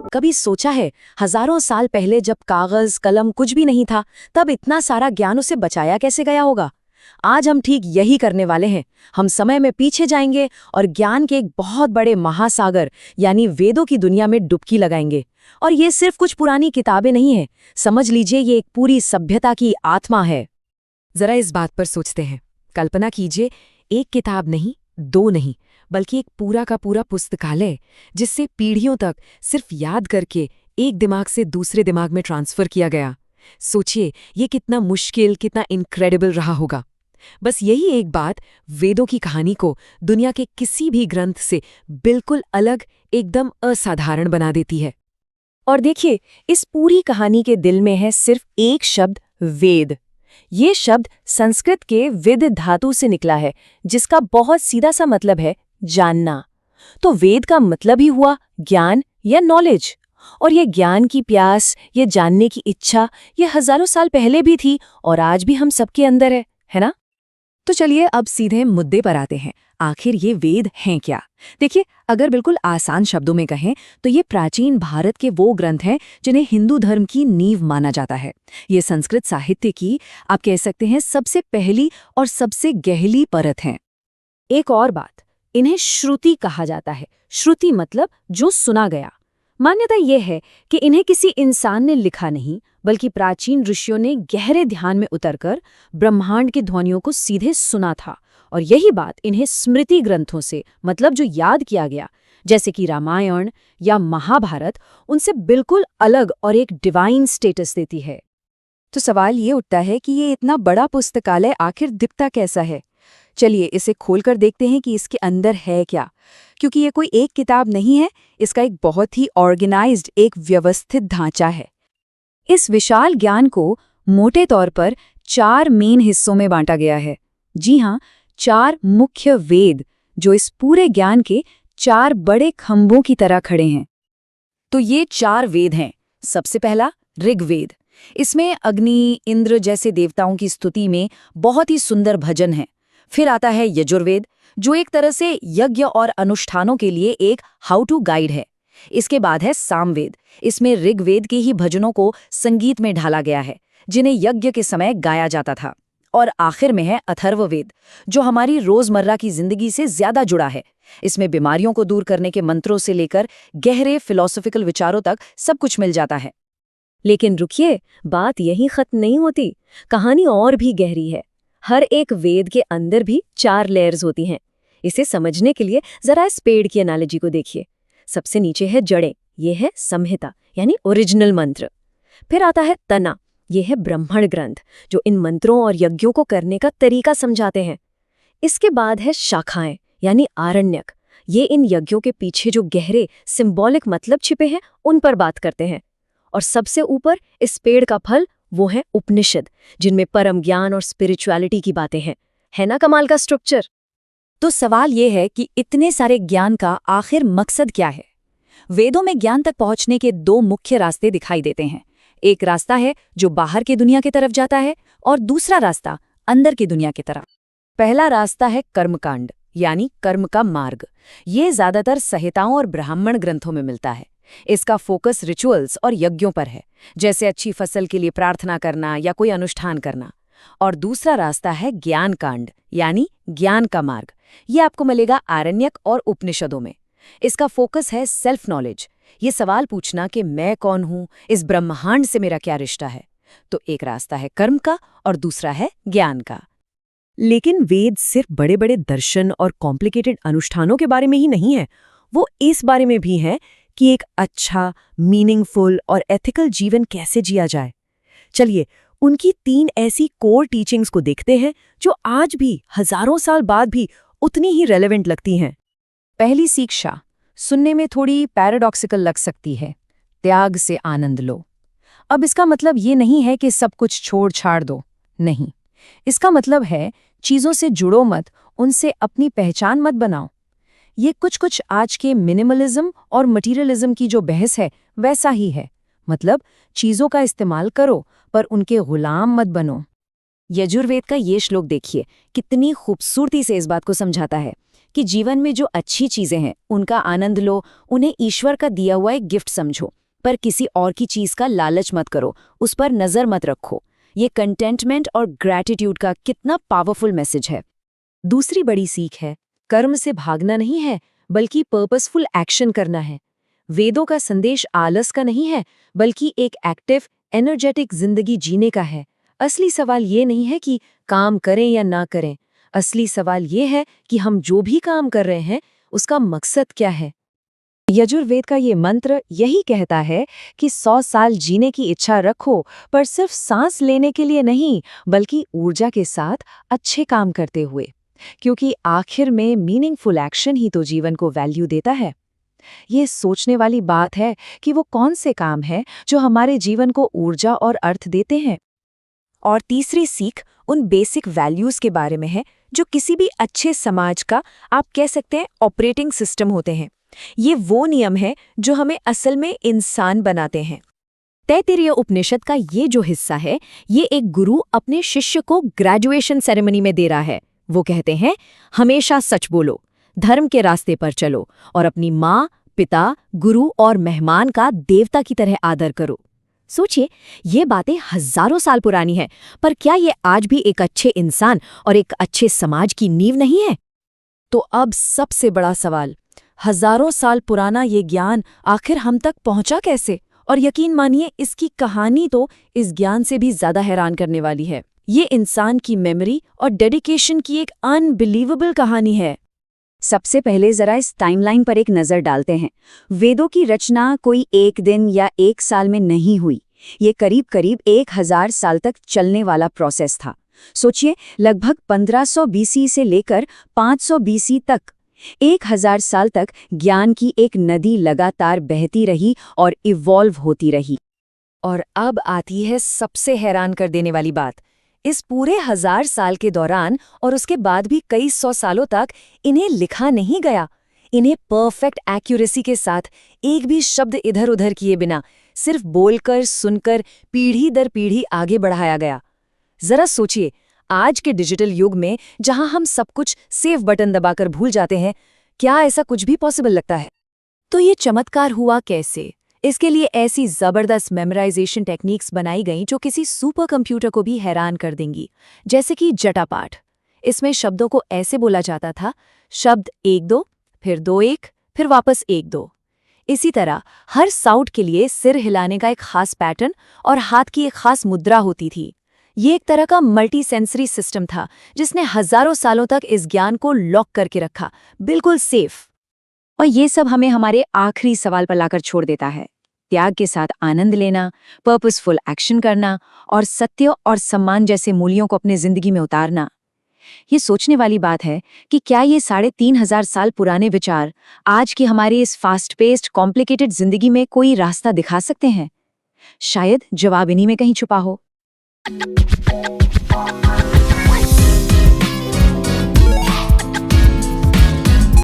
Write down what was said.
कभी सोचा है हजारों साल पहले जब कागज कलम कुछ भी नहीं था, तब इतना सारा ज्ञान उसे बचाया कैसे गया होगा। आज हम ठीक यही करने वाले हैं। हम समय में पीछे जाएंगे और ज्ञान के एक बहुत बड़े महासागर यानी वेदों की दुनिया में डुबकी लगाएंगे। और ये सिर्फ कुछ पुरानी किताबें नहीं हैं, समझ लीजिए ये एक पूरी सभ्यता की आत्मा है। जरा इस बात पर सोचते हैं। कल्पना कीजिए, एक किताब नहीं, दो नहीं, बल्कि एक पूरा का पूरा पुस्तकालय, जिससे पीढ़ियों तक सिर्फ याद करके एक दिमाग से दूसरे दिमाग में ट्रांसफर किया गया। सोचिए ये कितना मुश्किल, कितना इनक्रेडिबल रहा होगा। बस यही एक बात वेदों की कहानी को दुनिया के किसी भी ग्रंथ से बिल्कुल अलग, एकदम असाधारण बना देती है। और देखिए, इस पूरी कहानी के दिल में है सिर्फ एक शब्द, वेद। ये शब्द संस्कृत के विद धातु से निकला है, जिसका बहुत सीधा सा मतलब है जानना। तो वेद का मतलब ही हुआ ज्ञान या नॉलेज। और ये ज्ञान की प्यास, ये जानने की इच्छा, ये हजारों साल पहले भी थी और आज भी हम सबके अंदर है ना? तो चलिए अब सीधे मुद्दे पर आते हैं। आखिर ये वेद हैं क्या? देखिए, अगर बिल्कुल आसान शब्दों में कहें तो ये प्राचीन भारत के वो ग्रंथ हैं जिन्हें हिंदू धर्म की नींव माना जाता है। ये संस्कृत साहित्य की, आप कह सकते हैं, सबसे पहली और सबसे गहरी परत हैं। एक और बात, इन्हें श्रुति कहा जाता है। श्रुति मतलब जो सुना गया। मान्यता यह है कि इन्हें किसी इंसान ने लिखा नहीं, बल्कि प्राचीन ऋषियों ने गहरे ध्यान में उतरकर ब्रह्मांड की ध्वनियों को सीधे सुना था। और यही बात इन्हें स्मृति ग्रंथों से, मतलब जो याद किया गया, जैसे कि रामायण या महाभारत, उनसे बिल्कुल अलग और एक डिवाइन स्टेटस देती है। तो सवाल ये उठता है कि ये इतना बड़ा पुस्तकालय आखिर दिखता कैसा है? चलिए इसे खोलकर देखते हैं कि इसके अंदर है क्या। क्योंकि ये कोई एक किताब नहीं है, इसका एक बहुत ही ऑर्गेनाइज्ड, एक व्यवस्थित ढांचा है। इस विशाल ज्ञान को मोटे तौर पर 4 मेन हिस्सों में बांटा गया है। जी हाँ, 4 मुख्य वेद, जो इस पूरे ज्ञान के 4 बड़े खंभों की तरह खड़े हैं। तो ये 4 वेद हैं। सबसे पहला ऋग्वेद। इसमें अग्नि, इंद्र जैसे देवताओं की स्तुति में बहुत ही सुंदर भजन है। फिर आता है यजुर्वेद, जो एक तरह से यज्ञ और अनुष्ठानों के लिए एक हाउ टू गाइड है। इसके बाद है सामवेद। इसमें ऋग्वेद के ही भजनों को संगीत में ढाला गया है, जिन्हें यज्ञ के समय गाया जाता था। और आखिर में है अथर्ववेद, जो हमारी रोजमर्रा की जिंदगी से ज्यादा जुड़ा है। इसमें बीमारियों को दूर करने के मंत्रों से लेकर गहरे फिलॉसफिकल विचारों तक सब कुछ मिल जाता है। लेकिन रुकिए, बात यहीं खत्म नहीं होती। कहानी और भी गहरी है। हर एक वेद के अंदर भी 4 लेयर्स होती हैं। इसे समझने के लिए जरा इस पेड़ की एनालॉजी को देखिए। सबसे नीचे है जड़ें, ये है संहिता यानी ओरिजिनल मंत्र। फिर आता है तना, ये है ब्राह्मण ग्रंथ, जो इन मंत्रों और यज्ञों को करने का तरीका समझाते हैं। इसके बाद है शाखाएं यानी आरण्यक, ये इन यज्ञों के पीछे जो गहरे सिंबॉलिक मतलब छिपे हैं उन पर बात करते हैं। और सबसे ऊपर इस पेड़ का फल, वो है उपनिषद, जिनमें परम ज्ञान और स्पिरिचुअलिटी की बातें हैं। है ना कमाल का स्ट्रक्चर? तो सवाल ये है कि इतने सारे ज्ञान का आखिर मकसद क्या है? वेदों में ज्ञान तक पहुंचने के 2 मुख्य रास्ते दिखाई देते हैं। एक रास्ता है जो बाहर की दुनिया की तरफ जाता है, और दूसरा रास्ता अंदर की दुनिया की तरफ। पहला रास्ता है कर्मकांड यानी कर्म का मार्ग। ये ज्यादातर संहिताओं और ब्राह्मण ग्रंथों में मिलता है। इसका फोकस रिचुअल्स और यज्ञों पर है, जैसे अच्छी फसल के लिए प्रार्थना करना या कोई अनुष्ठान करना। और दूसरा रास्ता है ज्ञान कांड यानी ज्ञान का मार्ग। ये आपको मिलेगा आरण्यक और उपनिषदों में। इसका फोकस है सेल्फ नॉलेज, ये सवाल पूछना कि मैं कौन हूं, इस ब्रह्मांड से मेरा क्या रिश्ता है। तो एक रास्ता है कर्म का और दूसरा है ज्ञान का। लेकिन वेद सिर्फ बड़े बड़े दर्शन और कॉम्प्लिकेटेड अनुष्ठानों के बारे में ही नहीं है, वो इस बारे में भी है कि एक अच्छा, मीनिंगफुल और एथिकल जीवन कैसे जिया जाए। चलिए उनकी 3 ऐसी कोर टीचिंग्स को देखते हैं जो आज भी, हजारों साल बाद भी उतनी ही रेलेवेंट लगती हैं। पहली शिक्षा सुनने में थोड़ी पैराडॉक्सिकल लग सकती है, त्याग से आनंद लो। अब इसका मतलब ये नहीं है कि सब कुछ छोड़ छाड़ दो, नहीं। इसका मतलब है चीजों से जुड़ो मत, उनसे अपनी पहचान मत बनाओ। ये कुछ आज के मिनिमलिज्म और मटीरियलिज्म की जो बहस है वैसा ही है। मतलब चीजों का इस्तेमाल करो पर उनके गुलाम मत बनो। यजुर्वेद का ये श्लोक देखिए, कितनी खूबसूरती से इस बात को समझाता है। कि जीवन में जो अच्छी चीजें हैं उनका आनंद लो, उन्हें ईश्वर का दिया हुआ एक गिफ्ट समझो, पर किसी और की चीज का लालच मत करो, उस पर नजर मत रखो। ये कंटेंटमेंट और ग्रैटिट्यूड का कितना पावरफुल मैसेज है। दूसरी बड़ी सीख है, कर्म से भागना नहीं है बल्कि पर्पसफुल एक्शन करना है। वेदों का संदेश आलस का नहीं है बल्कि एक एक्टिव, एनर्जेटिक जिंदगी जीने का है। असली सवाल ये नहीं है कि काम करें या ना करें, असली सवाल ये है कि हम जो भी काम कर रहे हैं उसका मकसद क्या है। यजुर्वेद का ये मंत्र यही कहता है कि 100 साल जीने की इच्छा रखो, पर सिर्फ सांस लेने के लिए नहीं बल्कि ऊर्जा के साथ अच्छे काम करते हुए, क्योंकि आखिर में मीनिंगफुल एक्शन ही तो जीवन को वैल्यू देता है। ये सोचने वाली बात है कि वो कौन से काम हैं जो हमारे जीवन को ऊर्जा और अर्थ देते हैं। और तीसरी सीख उन बेसिक वैल्यूज के बारे में है जो किसी भी अच्छे समाज का, आप कह सकते हैं, ऑपरेटिंग सिस्टम होते हैं। ये वो नियम है जो हमें असल में इंसान बनाते हैं। तैत्तिरीय उपनिषद का ये जो हिस्सा है, ये एक गुरु अपने शिष्य को ग्रेजुएशन सेरेमनी में दे रहा है। वो कहते हैं, हमेशा सच बोलो, धर्म के रास्ते पर चलो और अपनी माँ, पिता, गुरु और मेहमान का देवता की तरह आदर करो। सोचिए, ये बातें हजारों साल पुरानी हैं, पर क्या ये आज भी एक अच्छे इंसान और एक अच्छे समाज की नींव नहीं है? तो अब सबसे बड़ा सवाल, हजारों साल पुराना ये ज्ञान आखिर हम तक पहुंचा कैसे? और यकीन मानिए, इसकी कहानी तो इस ज्ञान से भी ज्यादा हैरान करने वाली है। ये इंसान की मेमोरी और डेडिकेशन की एक अनबिलीवेबल कहानी है। सबसे पहले जरा इस टाइमलाइन पर एक नजर डालते हैं। वेदों की रचना कोई एक दिन या एक साल में नहीं हुई। ये करीब करीब 1000 साल तक चलने वाला प्रोसेस था। सोचिए, लगभग 1500 बीसी से लेकर 500 बीसी तक 1000 साल तक ज्ञान की एक नदी लगातार बहती रही और इवॉल्व होती रही। और अब आती है सबसे हैरान कर देने वाली बात। इस पूरे 1000 साल के दौरान और उसके बाद भी कई 100 सालों तक इन्हें लिखा नहीं गया। इन्हें परफेक्ट एक्यूरेसी के साथ एक भी शब्द इधर उधर किए बिना सिर्फ बोलकर, सुनकर पीढ़ी दर पीढ़ी आगे बढ़ाया गया। जरा सोचिए, आज के डिजिटल युग में जहां हम सब कुछ सेव बटन दबाकर भूल जाते हैं, क्या ऐसा कुछ भी पॉसिबल लगता है? तो ये चमत्कार हुआ कैसे? इसके लिए ऐसी जबरदस्त मेमोराइजेशन टेक्निक्स बनाई गईं जो किसी सुपर कंप्यूटर को भी हैरान कर देंगी। जैसे कि जटापाठ। इसमें शब्दों को ऐसे बोला जाता था, शब्द 1-2, फिर 2-1, फिर वापस 1-2। इसी तरह हर साउंड के लिए सिर हिलाने का एक खास पैटर्न और हाथ की एक खास मुद्रा होती थी। ये एक तरह का मल्टी सेंसरी सिस्टम था जिसने हजारों सालों तक इस ज्ञान को लॉक करके रखा, बिल्कुल सेफ। और ये सब हमें हमारे आखिरी सवाल पर लाकर छोड़ देता है। त्याग के साथ आनंद लेना, पर्पसफुल एक्शन करना और सत्य और सम्मान जैसे मूल्यों को अपने जिंदगी में उतारना। ये सोचने वाली बात है कि क्या ये 3500 साल पुराने विचार आज की हमारी इस फास्ट पेस्ड, कॉम्प्लिकेटेड जिंदगी में कोई रास्ता दिखा सकते हैं? शायद जवाब इन्हीं में कहीं छुपा हो।